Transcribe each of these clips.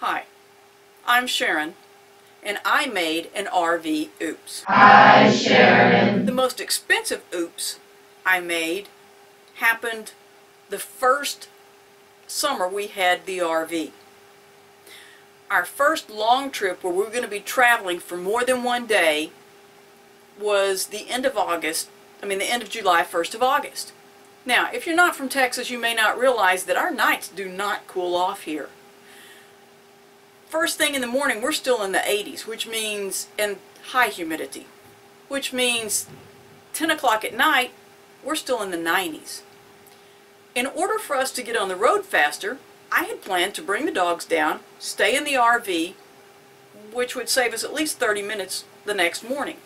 Hi, I'm Sharon, and I made an RV oops. Hi, Sharon. The most expensive oops I made happened the first summer we had the RV. Our first long trip where we were going to be traveling for more than one day was the end of the end of July, 1st of August. Now, if you're not from Texas, you may not realize that our nights do not cool off here. First thing in the morning, we're still in the 80s, which means, and high humidity, which means 10 o'clock at night, we're still in the 90s. In order for us to get on the road faster, I had planned to bring the dogs down, stay in the RV, which would save us at least 30 minutes the next morning.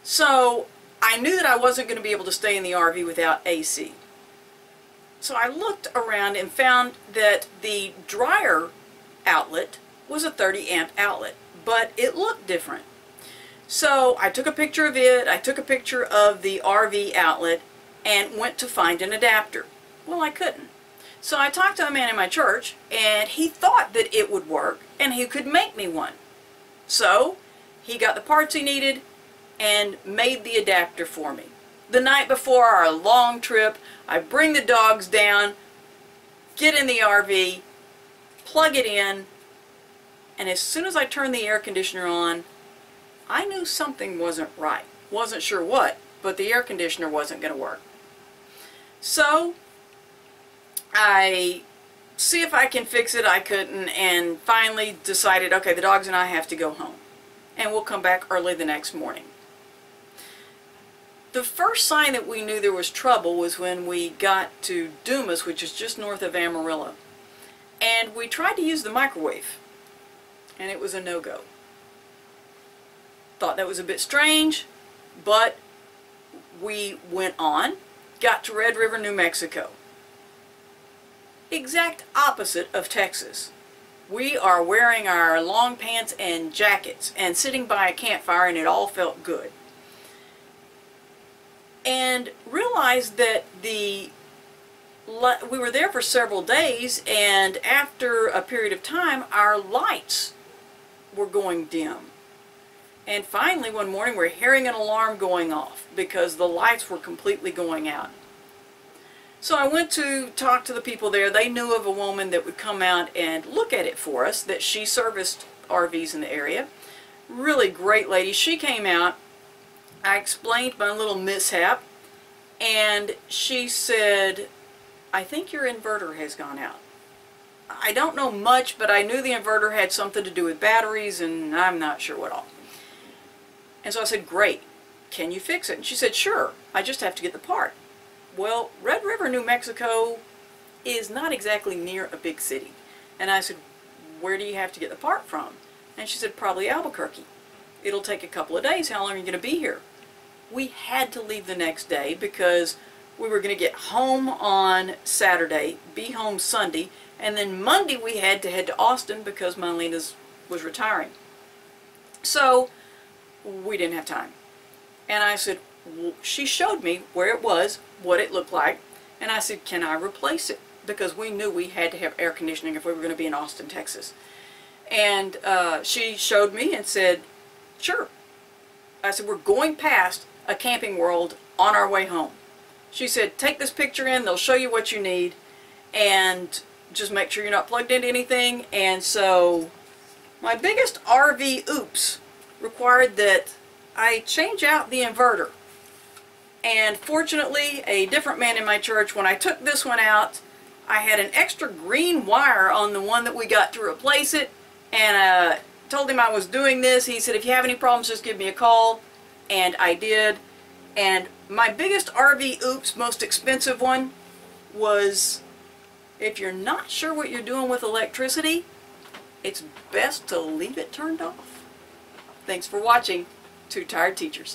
So I knew that I wasn't going to be able to stay in the RV without AC. So I looked around and found that the dryer outlet was a 30 amp outlet, but it looked different. So I took a picture of it, I took a picture of the RV outlet, and went to find an adapter. Well, I couldn't. So I talked to a man in my church, and he thought that it would work, and he could make me one. So he got the parts he needed and made the adapter for me. The night before our long trip, I bring the dogs down, get in the RV, plug it in, and as soon as I turned the air conditioner on, I knew something wasn't right. Wasn't sure what, but the air conditioner wasn't going to work. So I see if I can fix it. I couldn't, and finally decided, okay, the dogs and I have to go home, and we'll come back early the next morning. The first sign that we knew there was trouble was when we got to Dumas, which is just north of Amarillo. And we tried to use the microwave, and it was a no-go. Thought that was a bit strange, but we went on, got to Red River, New Mexico. Exact opposite of Texas. We are wearing our long pants and jackets and sitting by a campfire, and it all felt good. And realized that we were there for several days, and after a period of time, our lights were going dim. And finally, one morning, we're hearing an alarm going off because the lights were completely going out. So I went to talk to the people there. They knew of a woman that would come out and look at it for us, that she serviced RVs in the area. Really great lady. She came out. I explained my little mishap, and she said, I think your inverter has gone out. I don't know much, but I knew the inverter had something to do with batteries, and I'm not sure what all. And so I said, great, can you fix it? And she said, sure, I just have to get the part. Well, Red River, New Mexico is not exactly near a big city. And I said, where do you have to get the part from? And she said, probably Albuquerque. It'll take a couple of days. How long are you going to be here? We had to leave the next day because we were going to get home on Saturday, be home Sunday, and then Monday we had to head to Austin because Marlena's was retiring. So we didn't have time. And I said, she showed me where it was, what it looked like, and I said, can I replace it? Because we knew we had to have air conditioning if we were going to be in Austin, Texas. And she showed me and said, sure. I said, we're going past a Camping World on our way home. She said, take this picture in, they'll show you what you need, and just make sure you're not plugged into anything. And so my biggest RV oops required that I change out the inverter. And fortunately, a different man in my church, when I took this one out, I had an extra green wire on the one that we got to replace it, and told him I was doing this. He said, if you have any problems, just give me a call. And I did. And my biggest RV oops, most expensive one, was if you're not sure what you're doing with electricity, it's best to leave it turned off. Thanks for watching. Two Tired Teachers.